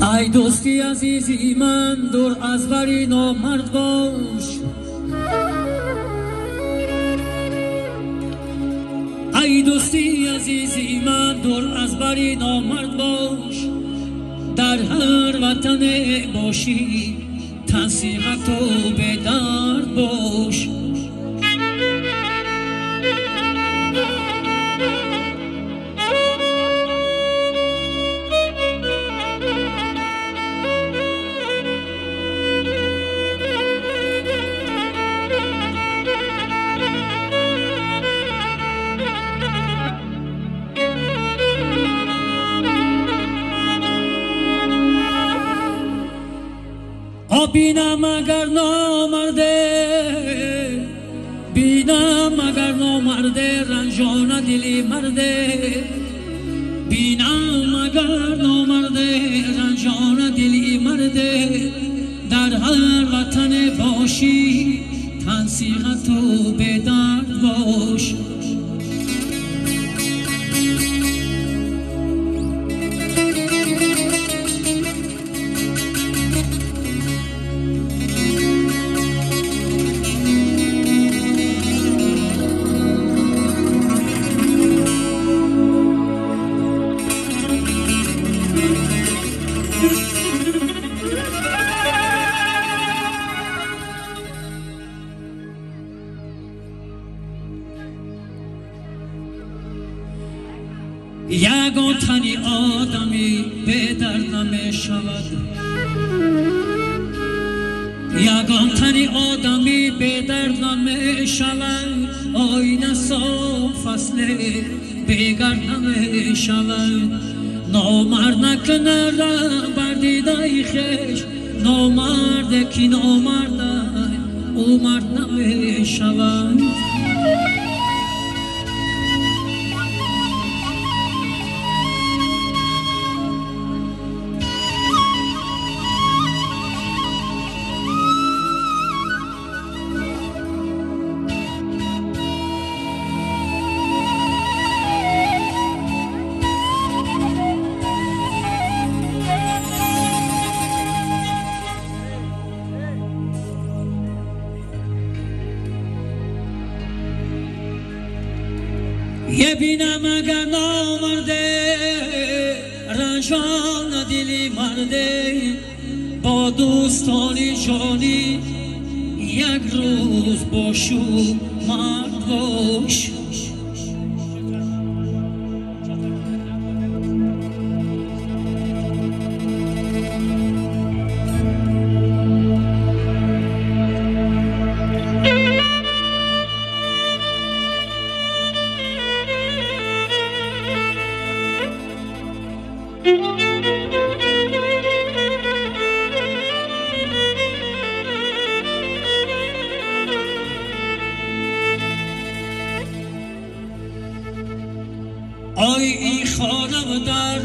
ای دوستی عزیزی من دور از بری نامرد باش، ای دوستی عزیزی من دور از بری نامرد باش. در هر وطن باشی نصیحت و به درد باش. بینم اگر نامرده، بینم اگر نامرده رنجان دلی مرده، بینم اگر نامرده رنجان دلی مرده. در هر وطن باشی تنصیحت و به درد باش. یگان تنی آدمی به درد نمی شود، یگان تنی آدمی به درد نمی شود. آینه صاف فصل بگر نمی شود. نامرد نکنه را بر دیده خویش، نامرد کی نامرد او مرد نمی شود. یه بینم اگر نامرده رنجان دلی مرده، با دوستانی جانی یک روز باشو مرد باش. آی این خانم در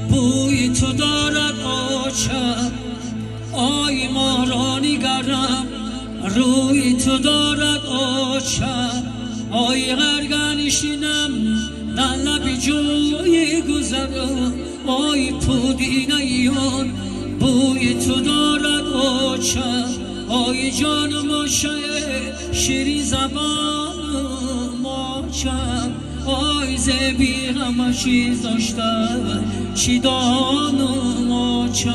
بوی تو دارد آچه، آی ما را نگرم روی تو دارد آچه. آی غرگنشینم در لب جوی گذرم، آی پودینه ایان بوی تو دارد آچه. آی جان ماشه شیرین زبان ماچه، آی زبی همه چیز داشته چی دانم آچه.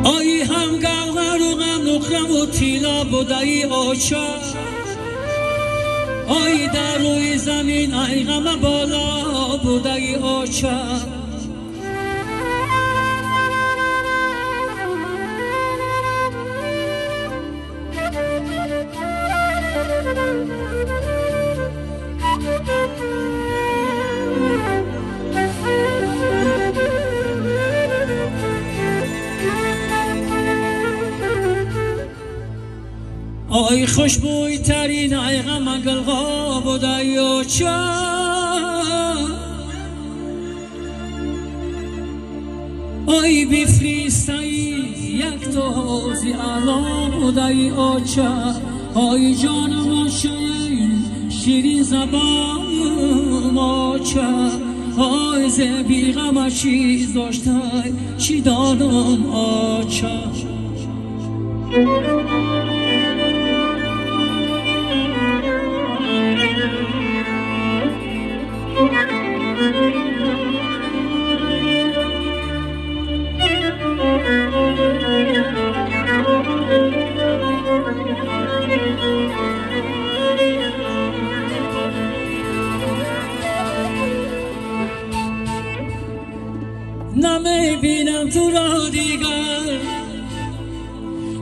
آی هم گوهر و غم نخرم و تیلا بودایی آچه، آی در روی زمین ای غم بالا بودایی آچه. آی خوشبوی ترین ایغم اگلغا بودای اوچا آی بفریستایی یک توزی الان بودای اوچا آی جانم آشین شیرین زبان اوچا آی زبی غم چیز داشتای چی دادم اوچا نمیبینم تو را دیگر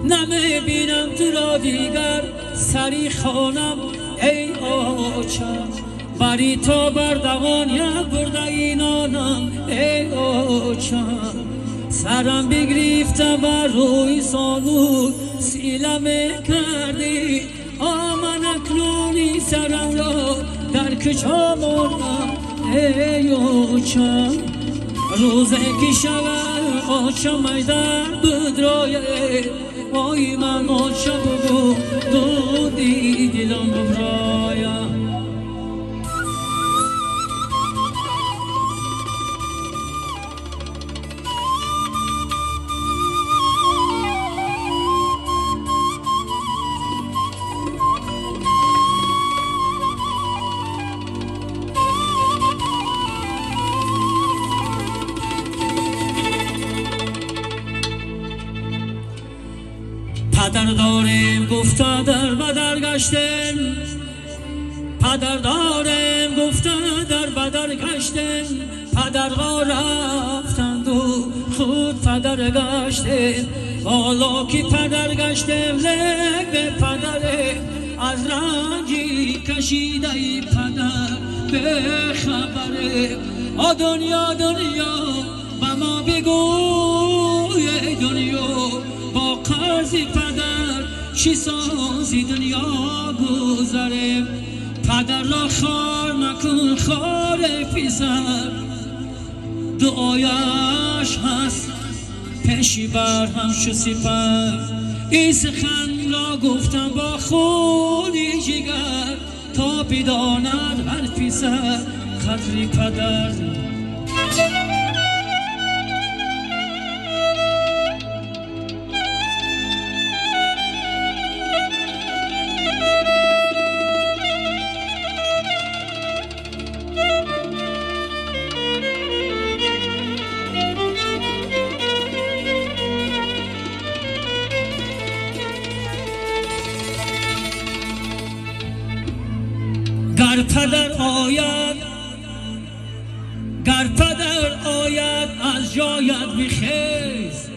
نمیبینم تو را دیگر سری خانم ای آچا بری تو بردوان یک برده اینانم ای آچا سرم بگریفته بر روی سانو سیلمه کردی آمن اکنونی سرم را در کجا مردم ای آچا روزه که شود آچا میدر بدرایه وای من آچا بگو دودی دلم ببرایم پدر دارم گفته در بدر گشتم پدر دارم گفته در بدر گشتم پدرها رفتند و خود پدر گشتم حالا که پدر گشتم لگ به پدر از رنجی کشیده ای پدر به خبره آ دنیا دنیا به ما بگوی دنیا با قرض پدر چی سازی دنیا گذره پدر را خار نکن خار پسر دعایش هست پیشی بر همچو سپر این سخن را گفتم با خونی جگر تا بداند هر پسر قدر پدر گر پدر آید از جایت بخیز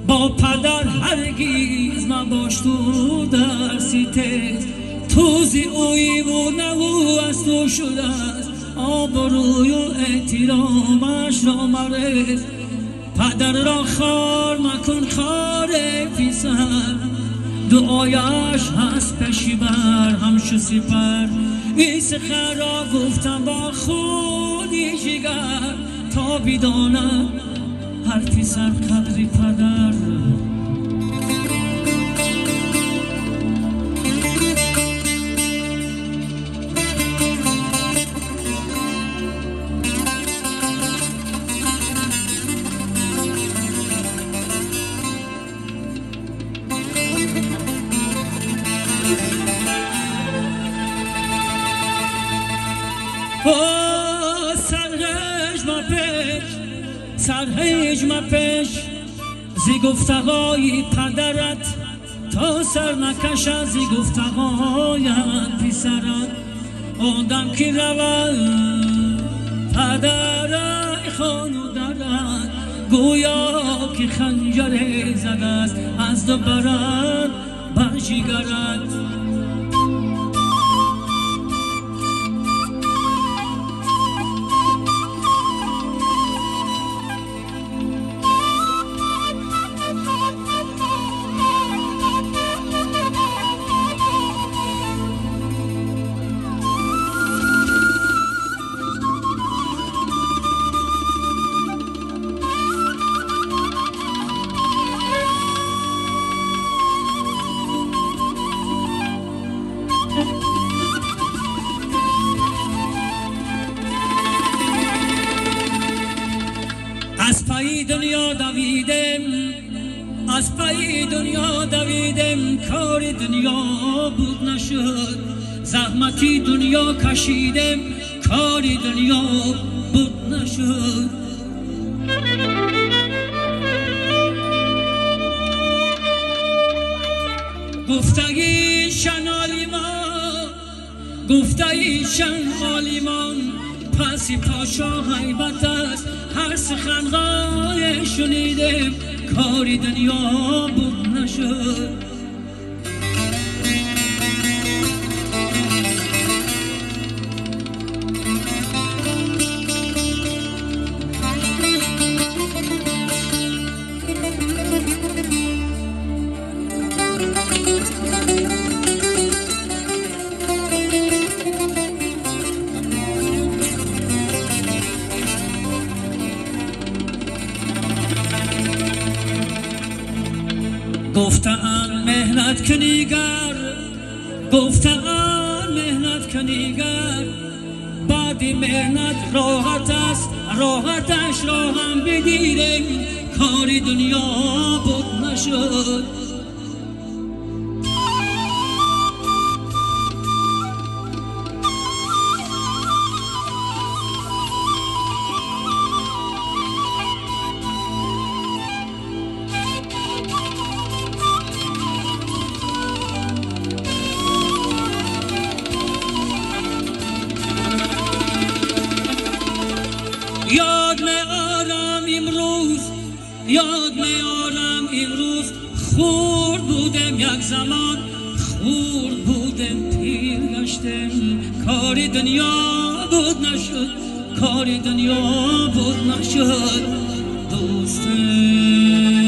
با پدر هرگیز مباش تو در ستیز توزی اوی و نو از تو شده است آبروی و احترامش را مرز پدر را خار مکن خار پسر دعایش هست پیشی بر همچو سپر این سخن را گفتم با خونی جگر تا بداند هر پسر قدر پدر سرهیج مپیش زی گفتگوی پدرت تا سر نکشد زی گفتگویت پسرت آدم که رود پدر خانو درد گویا که خنجر زده است از دو برد بر جگرت از پای دنیا دویدم، از پای دنیا دویدم، کار دنیا بود نشد. زحمتی دنیا کشیدم، کار دنیا بود نشد. گفتگیشن عالیمان، گفتگیشن عالیمان، پسی پاشا حیبت است، هر سخنهای شنیدم، کار دنیا بود نشد. گفتم مهنت کنیگر، گفتم مهنت کنیگر، بعد مهنت راحت است، راحتش را هم بدیدم، کار دنیا بود نشد. یاد میارم امروز، یاد میارم امروز، خورد بودم یک زمان، خورد بودم پیر گشتم، کار دنیا بود نشد، کار دنیا بود نشد. دوستم